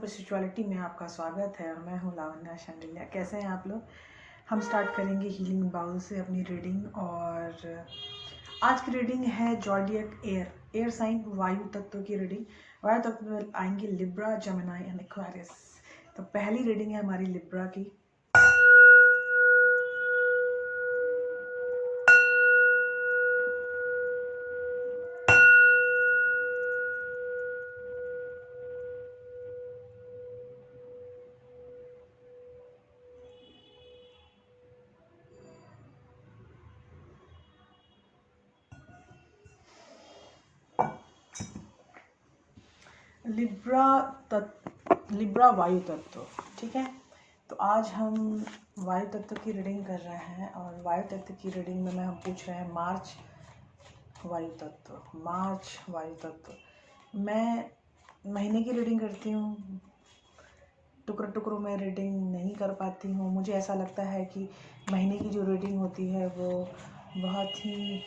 Spirituality में आपका स्वागत है और मैं हूँ लावण्या शांडिल्या। कैसे हैं आप लोग? हम स्टार्ट करेंगे हीलिंग बाउल से अपनी रीडिंग। और आज की रीडिंग है ज़ोडिएक एयर साइन, वायु तत्व की रीडिंग। वायु तत्व में आएंगे लिब्रा, जेमिनी एंड एक्वेरियस। तो पहली रीडिंग है हमारी लिब्रा की। लिब्रा वायु तत्व, ठीक है। तो आज हम वायु तत्व की रीडिंग कर रहे हैं और वायु तत्व की रीडिंग में हम पूछ रहे हैं मार्च वायु तत्व। मैं महीने की रीडिंग करती हूँ, टुकड़ों में रीडिंग नहीं कर पाती हूँ। मुझे ऐसा लगता है कि महीने की जो रीडिंग होती है वो बहुत ही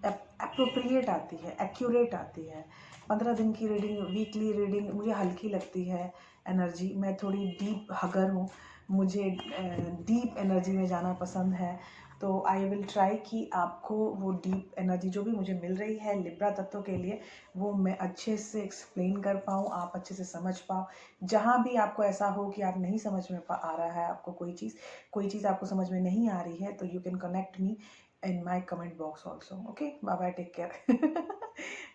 अप्रोप्रिएट आती है, एक्यूरेट आती है। 15 दिन की रीडिंग, वीकली रीडिंग मुझे हल्की लगती है एनर्जी। मैं थोड़ी डीप हगर हूँ, मुझे डीप एनर्जी में जाना पसंद है। तो आई विल ट्राई कि आपको वो डीप एनर्जी जो भी मुझे मिल रही है लिब्रा तत्व के लिए, वो मैं अच्छे से एक्सप्लेन कर पाऊँ, आप अच्छे से समझ पाओ। जहाँ भी आपको ऐसा हो कि आप नहीं समझ में आ रहा है, आपको कोई चीज़ आपको समझ में नहीं आ रही है, तो you can connect me in my comment box also. Okay, bye bye, take care.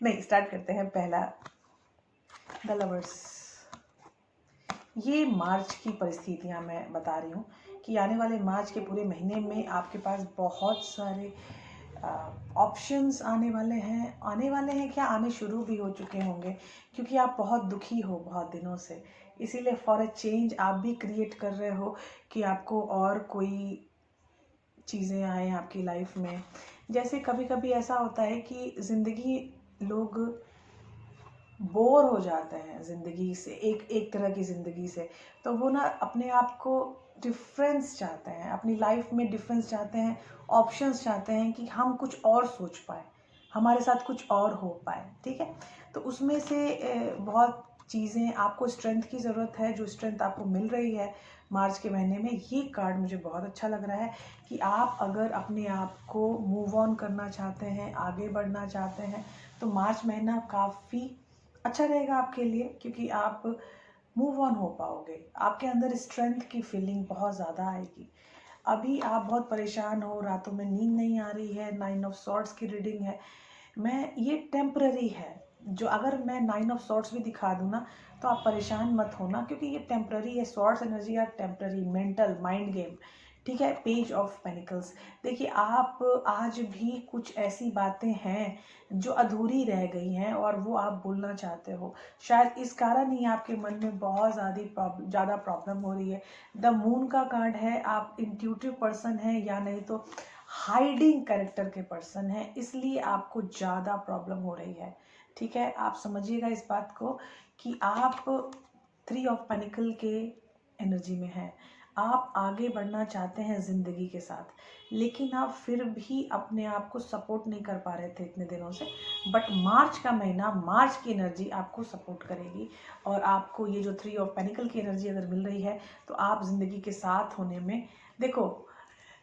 नहीं, स्टार्ट करते हैं। पहला, द लवर्स। ये मार्च की परिस्थितियां मैं बता रही हूँ कि आने वाले मार्च के पूरे महीने में आपके पास बहुत सारे ऑप्शंस आने वाले हैं क्या, आने शुरू भी हो चुके होंगे, क्योंकि आप बहुत दुखी हो बहुत दिनों से। इसीलिए फॉर अ चेंज आप भी क्रिएट कर रहे हो कि आपको और कोई चीज़ें आए आपकी लाइफ में। जैसे कभी कभी ऐसा होता है कि ज़िंदगी, लोग बोर हो जाते हैं ज़िंदगी से, एक तरह की ज़िंदगी से। तो वो ना अपने आप को डिफरेंस चाहते हैं, अपनी लाइफ में डिफरेंस चाहते हैं, ऑप्शंस चाहते हैं कि हम कुछ और सोच पाए, हमारे साथ कुछ और हो पाए, ठीक है। तो उसमें से बहुत चीज़ें, आपको स्ट्रेंथ की ज़रूरत है, जो स्ट्रेंथ आपको मिल रही है मार्च के महीने में। ये कार्ड मुझे बहुत अच्छा लग रहा है कि आप अगर अपने आप को मूव ऑन करना चाहते हैं, आगे बढ़ना चाहते हैं, तो मार्च महीना काफ़ी अच्छा रहेगा आपके लिए, क्योंकि आप मूव ऑन हो पाओगे। आपके अंदर स्ट्रेंथ की फीलिंग बहुत ज़्यादा आएगी। अभी आप बहुत परेशान हो, रातों में नींद नहीं आ रही है। 9 ऑफ सॉर्ड्स की रीडिंग है। ये टेम्पररी है। जो अगर मैं 9 ऑफ सॉर्ड्स भी दिखा दूँ ना, तो आप परेशान मत होना, क्योंकि ये टेम्पररी है। Swords energy are temporary, mental mind game, ठीक है। Page of pentacles. देखिए, आप आज भी कुछ ऐसी बातें हैं जो अधूरी रह गई हैं और वो आप बोलना चाहते हो। शायद इस कारण ही आपके मन में बहुत ज़्यादा प्रॉब्लम हो रही है। द मून का कार्ड है। आप इंट्यूटिव पर्सन हैं या नहीं तो हाइडिंग कैरेक्टर के पर्सन हैं, इसलिए आपको ज़्यादा प्रॉब्लम हो रही है, ठीक है। आप समझिएगा इस बात को कि आप 3 ऑफ पेनिकल के एनर्जी में हैं। आप आगे बढ़ना चाहते हैं ज़िंदगी के साथ, लेकिन आप फिर भी अपने आप को सपोर्ट नहीं कर पा रहे थे इतने दिनों से। बट मार्च का महीना, मार्च की एनर्जी आपको सपोर्ट करेगी और आपको ये जो 3 ऑफ पेनिकल की एनर्जी अगर मिल रही है, तो आप ज़िंदगी के साथ होने में, देखो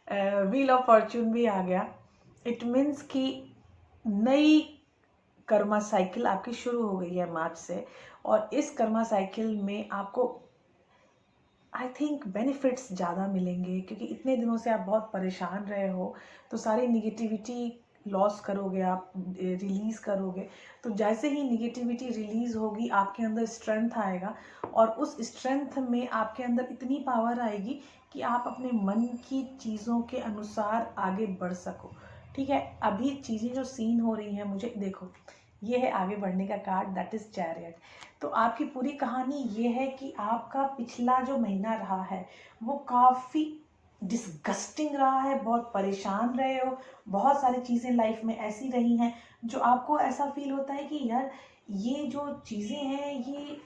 व्हील ऑफ फॉर्चून भी आ गया। इट मीन्स कि नई कर्मा साइकिल आपकी शुरू हो गई है मार्च से, और इस कर्मा साइकिल में आपको आई थिंक बेनिफिट्स ज़्यादा मिलेंगे, क्योंकि इतने दिनों से आप बहुत परेशान रहे हो। तो सारी निगेटिविटी लॉस करोगे, आप रिलीज़ करोगे। तो जैसे ही निगेटिविटी रिलीज़ होगी, आपके अंदर स्ट्रेंथ आएगा, और उस स्ट्रेंथ में आपके अंदर इतनी पावर आएगी कि आप अपने मन की चीज़ों के अनुसार आगे बढ़ सको, ठीक है। अभी चीज़ें जो सीन हो रही हैं, मुझे देखो, ये है आगे बढ़ने का कार्ड, दैट इज़ चैरियट। तो आपकी पूरी कहानी ये है कि आपका पिछला जो महीना रहा है वो काफ़ी डिस्गस्टिंग रहा है, बहुत परेशान रहे हो। बहुत सारी चीज़ें लाइफ में ऐसी रही हैं जो आपको ऐसा फील होता है कि यार, ये जो चीज़ें हैं, ये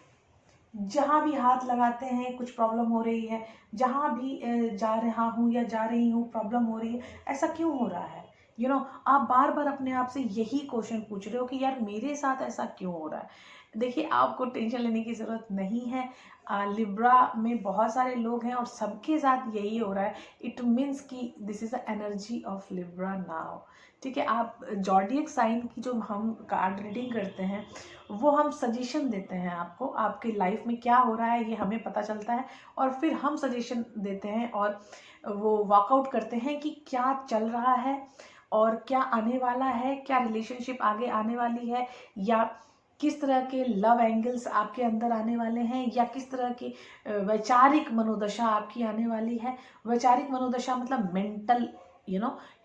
जहाँ भी हाथ लगाते हैं कुछ प्रॉब्लम हो रही है, जहाँ भी जा रहा हूँ या जा रही हूँ प्रॉब्लम हो रही है। ऐसा क्यों हो रहा है? आप बार बार अपने आप से यही क्वेश्चन पूछ रहे हो कि यार, मेरे साथ ऐसा क्यों हो रहा है। देखिए आपको टेंशन लेने की ज़रूरत नहीं है। लिब्रा में बहुत सारे लोग हैं और सबके साथ यही हो रहा है। इट मीन्स कि this is the energy of Libra now. ठीक है, आप जॉडियक साइन की जो हम कार्ड रीडिंग करते हैं वो हम सजेशन देते हैं आपको, आपकी लाइफ में क्या हो रहा है ये हमें पता चलता है और फिर हम सजेशन देते हैं और वो वर्कआउट करते हैं कि क्या चल रहा है और क्या आने वाला है, क्या रिलेशनशिप आगे आने वाली है, या किस तरह के लव एंगल्स आपके अंदर आने वाले हैं, या किस तरह की वैचारिक मनोदशा आपकी आने वाली है। वैचारिक मनोदशा मतलब मेंटल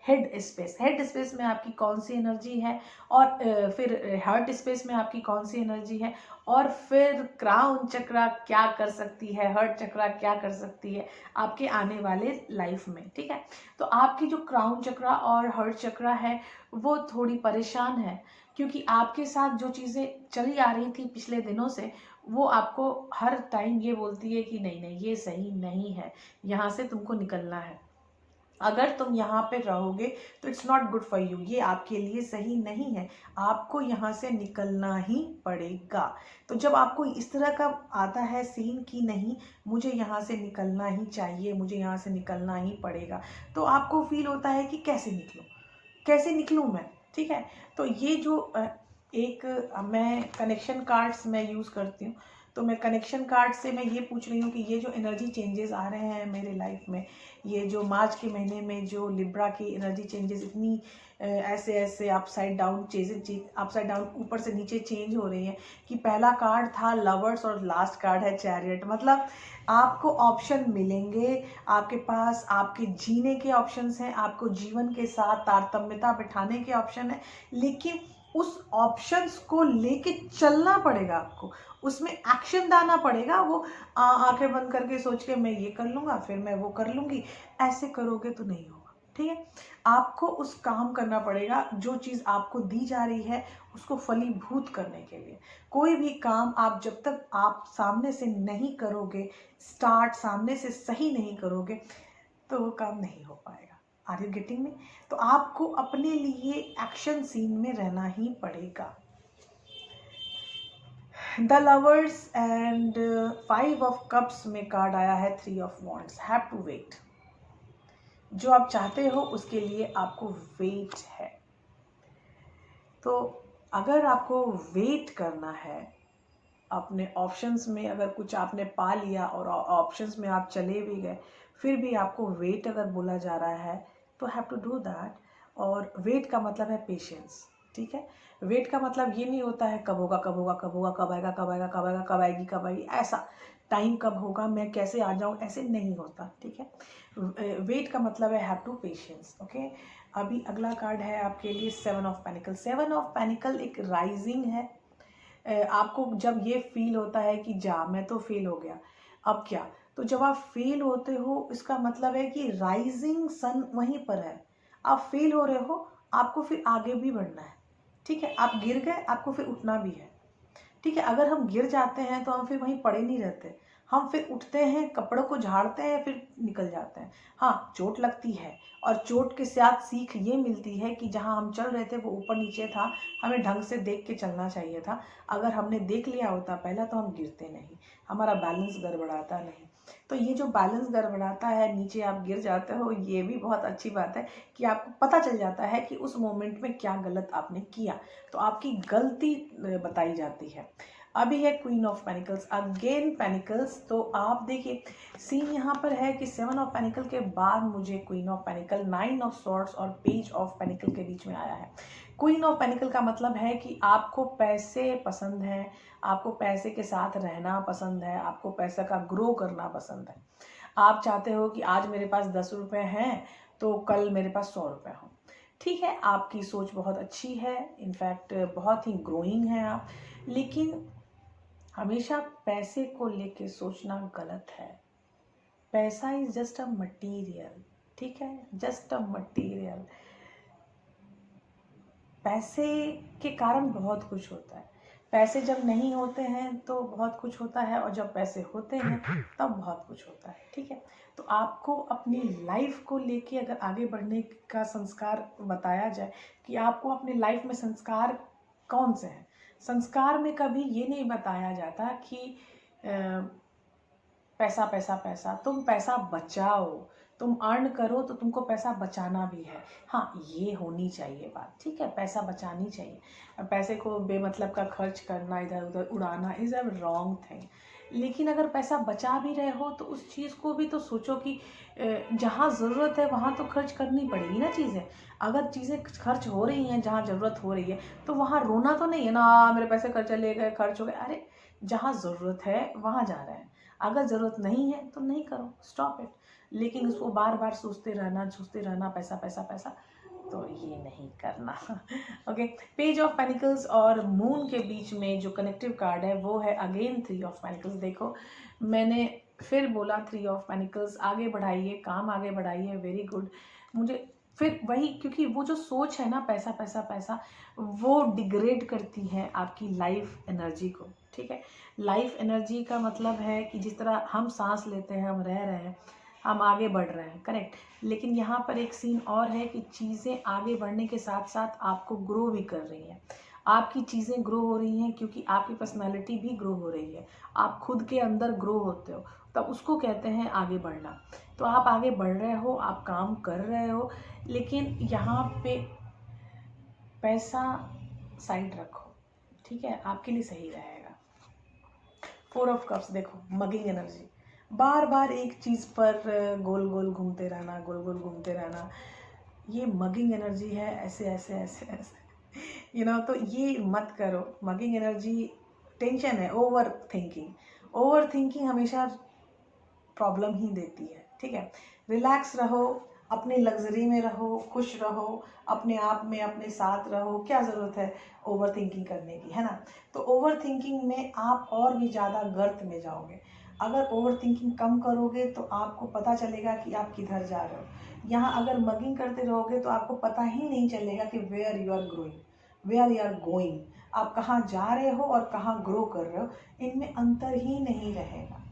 हेड स्पेस में आपकी कौन सी एनर्जी है, और फिर हार्ट स्पेस में आपकी कौन सी एनर्जी है, और फिर क्राउन चक्रा क्या कर सकती है, हार्ट चक्रा क्या कर सकती है आपके आने वाले लाइफ में। ठीक है, तो आपकी जो क्राउन चक्रा और हार्ट चक्रा है वो थोड़ी परेशान है, क्योंकि आपके साथ जो चीज़ें चली आ रही थी पिछले दिनों से वो आपको हर टाइम ये बोलती है कि नहीं नहीं ये सही नहीं है, यहाँ से तुमको निकलना है। अगर तुम यहाँ पे रहोगे तो it's not good for you, ये आपके लिए सही नहीं है, आपको यहाँ से निकलना ही पड़ेगा। तो जब आपको इस तरह का आता है सीन कि नहीं मुझे यहाँ से निकलना ही चाहिए, मुझे यहाँ से निकलना ही पड़ेगा, तो आपको फील होता है कि कैसे निकलूँ, कैसे निकलूँ मैं। ठीक है, तो ये जो मैं कनेक्शन कार्ड्स मैं यूज़ करती हूँ, तो मैं कनेक्शन कार्ड से मैं ये पूछ रही हूँ कि ये जो एनर्जी चेंजेस आ रहे हैं मेरे लाइफ में, ये जो मार्च के महीने में जो लिब्रा की एनर्जी चेंजेस इतनी ऐसे ऐसे अपसाइड डाउन अपसाइड डाउन ऊपर से नीचे चेंज हो रही है कि पहला कार्ड था लवर्स और लास्ट कार्ड है चैरियट। मतलब आपको ऑप्शन मिलेंगे, आपके पास आपके जीने के ऑप्शंस हैं, आपको जीवन के साथ तारतम्यता बिठाने के ऑप्शन है, लेकिन उस ऑप्शंस को लेके चलना पड़ेगा आपको, उसमें एक्शन डालना पड़ेगा। वो आंखें बंद करके सोच के मैं ये कर लूँगा फिर मैं वो कर लूँगी, ऐसे करोगे तो नहीं होगा। ठीक है, आपको उस काम करना पड़ेगा, जो चीज़ आपको दी जा रही है उसको फलीभूत करने के लिए। कोई भी काम आप जब तक आप सामने से नहीं करोगे, स्टार्ट सामने से सही नहीं करोगे, तो वो काम नहीं हो पाएगा। Are you getting me? तो आपको अपने लिए एक्शन सीन में रहना ही पड़ेगा। The lovers and 5 of cups में कार्ड आया है 3 of wands, have to wait. जो आप चाहते हो उसके लिए आपको वेट है। तो अगर आपको वेट करना है अपने ऑप्शंस में, अगर कुछ आपने पा लिया और ऑप्शंस में आप चले भी गए फिर भी आपको वेट अगर बोला जा रहा है तो हैव टू डू दैट। और वेट का मतलब है पेशेंस। ठीक है, वेट का मतलब ये नहीं होता है कब होगा कब होगा कब होगा कब आएगा कब आएगा कब आएगा कब आएगी कब आएगी, ऐसा टाइम कब होगा मैं कैसे आ जाऊँ, ऐसे नहीं होता। ठीक है, वेट का मतलब है हैव टू पेशेंस। ओके, अभी अगला कार्ड है आपके लिए 7 ऑफ पेनिकल। 7 ऑफ पेनिकल एक राइजिंग है। आपको जब ये फील होता है कि जा मैं तो फेल हो गया, अब क्या, तो जब आप फेल होते हो इसका मतलब है कि राइजिंग सन वहीं पर है। आप फेल हो रहे हो, आपको फिर आगे भी बढ़ना है। ठीक है, आप गिर गए, आपको फिर उठना भी है। ठीक है, अगर हम गिर जाते हैं तो हम फिर वहीं पड़े नहीं रहते, हम फिर उठते हैं, कपड़ों को झाड़ते हैं, फिर निकल जाते हैं। हाँ, चोट लगती है और चोट के साथ सीख ये मिलती है कि जहाँ हम चल रहे थे वो ऊपर नीचे था, हमें ढंग से देख के चलना चाहिए था। अगर हमने देख लिया होता पहला तो हम गिरते नहीं, हमारा बैलेंस गड़बड़ाता नहीं। तो ये जो बैलेंस गड़बड़ाता है, नीचे आप गिर जाते हो, ये भी बहुत अच्छी बात है कि आपको पता चल जाता है कि उस मोमेंट में क्या गलत आपने किया, तो आपकी गलती बताई जाती है। अभी है queen of pentacles, again panicles. तो आप देखिए सीन यहाँ पर है कि 7 ऑफ पेनिकल के बाद मुझे queen of panicle, 9 of swords और पेज ऑफ पेनिकल के बीच में आया है। क्वीन ऑफ पेनिकल का मतलब है कि आपको पैसे पसंद हैं, आपको पैसे के साथ रहना पसंद है, आपको पैसा का ग्रो करना पसंद है। आप चाहते हो कि आज मेरे पास 10 रुपये हैं तो कल मेरे पास 100 रुपये हों। ठीक है, आपकी सोच बहुत अच्छी है, इनफैक्ट बहुत ही ग्रोइंग है आप, लेकिन हमेशा पैसे को लेके सोचना गलत है। पैसा इज जस्ट अ मटीरियल। ठीक है, जस्ट अ मटीरियल। पैसे के कारण बहुत कुछ होता है, पैसे जब नहीं होते हैं तो बहुत कुछ होता है, और जब पैसे होते हैं तब बहुत कुछ होता है। ठीक है, तो आपको अपनी लाइफ को लेके अगर आगे बढ़ने का संस्कार बताया जाए कि आपको अपनी लाइफ में संस्कार कौन से हैं, संस्कार में कभी ये नहीं बताया जाता कि पैसा पैसा पैसा, तुम पैसा बचाओ, तुम अर्न करो तो तुमको पैसा बचाना भी है। हाँ, ये होनी चाहिए बात, ठीक है, पैसा बचानी चाहिए। पैसे को बेमतलब का खर्च करना, इधर उधर उड़ाना इज़ अ रॉन्ग थिंग। लेकिन अगर पैसा बचा भी रहे हो तो उस चीज़ को भी तो सोचो कि जहाँ ज़रूरत है वहाँ तो खर्च करनी पड़ेगी ना चीज़ें। अगर चीज़ें खर्च हो रही हैं जहाँ ज़रूरत हो रही है तो वहाँ रोना तो नहीं है ना, मेरे पैसे खर्च चले गए, खर्च हो गए। अरे जहाँ ज़रूरत है वहाँ जा रहे हैं, अगर ज़रूरत नहीं है तो नहीं करो, स्टॉप इट। लेकिन उसको बार बार सोचते रहना पैसा पैसा पैसा, तो ये नहीं करना। ओके, पेज ऑफ पेनिकल्स और मून के बीच में जो कनेक्टिव कार्ड है वो है अगेन 3 ऑफ पेनिकल्स। देखो मैंने फिर बोला 3 ऑफ पेनिकल्स, आगे बढ़ाइए, काम आगे बढ़ाइए, वेरी गुड। मुझे फिर वही, क्योंकि वो जो सोच है ना पैसा पैसा पैसा, वो डिग्रेड करती है आपकी लाइफ एनर्जी को, ठीक है। लाइफ एनर्जी का मतलब है कि जिस तरह हम सांस लेते हैं, हम रह रहे हैं, हम आगे बढ़ रहे हैं, करेक्ट। लेकिन यहाँ पर एक सीन और है कि चीज़ें आगे बढ़ने के साथ साथ आपको ग्रो भी कर रही हैं। आपकी चीज़ें ग्रो हो रही हैं क्योंकि आपकी पर्सनालिटी भी ग्रो हो रही है, आप खुद के अंदर ग्रो होते हो, तब उसको कहते हैं आगे बढ़ना। तो आप आगे बढ़ रहे हो, आप काम कर रहे हो, लेकिन यहाँ पे पैसा साइड रखो, ठीक है, आपके लिए सही रहेगा। 4 ऑफ कप्स, देखो मगिंग एनर्जी, बार बार एक चीज़ पर गोल गोल घूमते रहना, गोल गोल घूमते रहना, ये मगिंग एनर्जी है। ऐसे ऐसे ऐसे ऐसे तो ये मत करो। मगिंग एनर्जी टेंशन है, ओवर थिंकिंग। ओवर थिंकिंग हमेशा प्रॉब्लम ही देती है, ठीक है। रिलैक्स रहो, अपने लग्जरी में रहो, खुश रहो, अपने आप में अपने साथ रहो। क्या ज़रूरत है ओवर थिंकिंग करने की, है ना। तो ओवर थिंकिंग में आप और भी ज़्यादा गर्त में जाओगे। अगर ओवर थिंकिंग कम करोगे तो आपको पता चलेगा कि आप किधर जा रहे हो। यहाँ अगर मगिंग करते रहोगे तो आपको पता ही नहीं चलेगा कि where you are growing, where you are going, आप कहाँ जा रहे हो और कहाँ ग्रो कर रहे हो, इनमें अंतर ही नहीं रहेगा,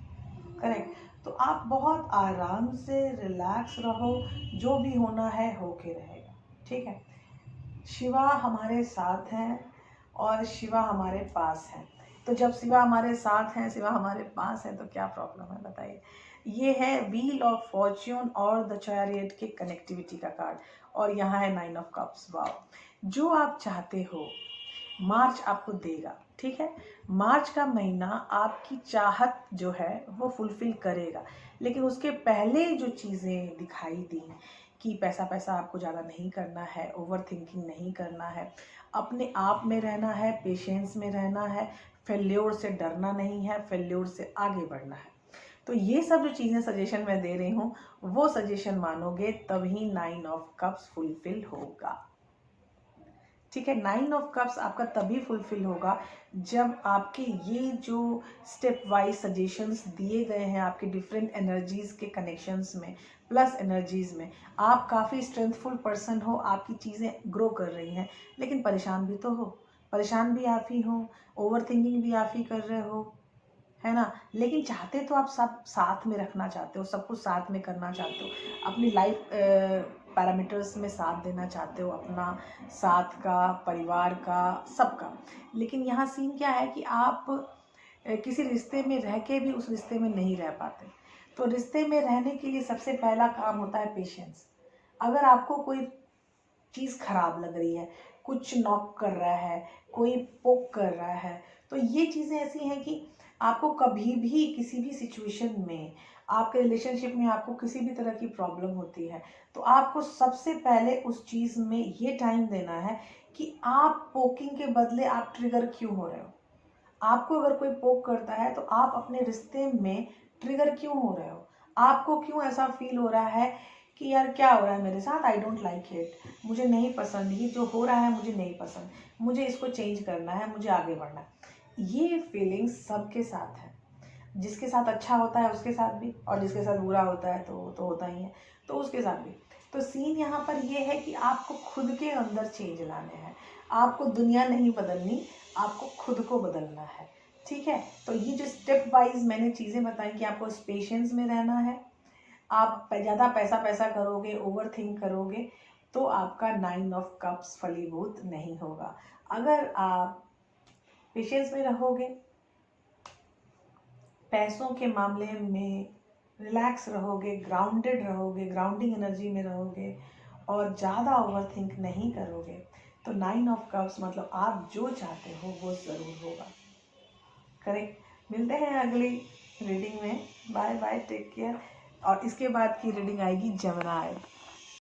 करेक्ट। तो आप बहुत आराम से रिलैक्स रहो, जो भी होना है होके रहेगा, ठीक है। शिवा हमारे साथ हैं और शिवा हमारे पास है। तो जब शिवा हमारे साथ हैं, शिवा हमारे पास है, तो क्या प्रॉब्लम है बताइए। ये है व्हील ऑफ फॉर्च्यून और द चैरियट के कनेक्टिविटी का कार्ड, और यहाँ है 9 ऑफ कप्स। वाओ, जो आप चाहते हो मार्च आपको देगा, ठीक है। मार्च का महीना आपकी चाहत जो है वो फुलफिल करेगा। लेकिन उसके पहले जो चीज़ें दिखाई दी कि पैसा पैसा आपको ज़्यादा नहीं करना है, ओवर थिंकिंग नहीं करना है, अपने आप में रहना है, पेशेंस में रहना है, फेल्योर से डरना नहीं है, फेल्योर से आगे बढ़ना है। तो ये सब जो चीज़ें सजेशन मैं दे रही हूँ वो सजेशन मानोगे तभी 9 ऑफ कप्स फुलफिल होगा, ठीक है। 9 ऑफ कप्स आपका तभी फुलफिल होगा जब आपके ये जो स्टेप वाइज सजेशंस दिए गए हैं, आपके डिफरेंट एनर्जीज के कनेक्शंस में, प्लस एनर्जीज में, आप काफ़ी स्ट्रेंथफुल पर्सन हो, आपकी चीज़ें ग्रो कर रही हैं, लेकिन परेशान भी तो हो, परेशान भी आप ही हो, ओवर थिंकिंग भी आप ही कर रहे हो, है ना। लेकिन चाहते तो आप सब साथ में रखना चाहते हो, सब कुछ साथ में करना चाहते हो, अपनी लाइफ पैरामीटर्स में साथ देना चाहते हो, अपना साथ का, परिवार का, सबका। लेकिन यहाँ सीन क्या है कि आप किसी रिश्ते में रह के भी उस रिश्ते में नहीं रह पाते। तो रिश्ते में रहने के लिए सबसे पहला काम होता है पेशेंस। अगर आपको कोई चीज़ खराब लग रही है, कुछ नॉक कर रहा है, कोई पोक कर रहा है, तो ये चीज़ें ऐसी हैं कि आपको कभी भी किसी भी सिचुएशन में, आपके रिलेशनशिप में आपको किसी भी तरह की प्रॉब्लम होती है, तो आपको सबसे पहले उस चीज़ में ये टाइम देना है कि आप पोकिंग के बदले आप ट्रिगर क्यों हो रहे हो। आपको अगर कोई पोक करता है तो आप अपने रिश्ते में ट्रिगर क्यों हो रहे हो, आपको क्यों ऐसा फील हो रहा है कि यार क्या हो रहा है मेरे साथ, आई डोंट लाइक इट, मुझे नहीं पसंद, ये जो हो रहा है मुझे नहीं पसंद, मुझे इसको चेंज करना है, मुझे आगे बढ़ना है। ये फीलिंग्स सबके साथ है, जिसके साथ अच्छा होता है उसके साथ भी, और जिसके साथ बुरा होता है तो होता ही है, तो उसके साथ भी। तो सीन यहाँ पर ये है कि आपको खुद के अंदर चेंज लाने हैं, आपको दुनिया नहीं बदलनी, आपको खुद को बदलना है, ठीक है। तो ये जो स्टेप वाइज मैंने चीज़ें बताई कि आपको पेशेंस में रहना है, आप ज़्यादा पैसा पैसा करोगे, ओवर थिंक करोगे, तो आपका 9 ऑफ कप्स फलीभूत नहीं होगा। अगर आप पेशेंस में रहोगे, पैसों के मामले में रिलैक्स रहोगे, ग्राउंडेड रहोगे, ग्राउंडिंग एनर्जी में रहोगे और ज़्यादा ओवरथिंक नहीं करोगे, तो 9 ऑफ कप्स मतलब आप जो चाहते हो वो ज़रूर होगा। करेक्ट। मिलते हैं अगली रीडिंग में। Bye bye, take care. और इसके बाद की रीडिंग आएगी जेमिनी।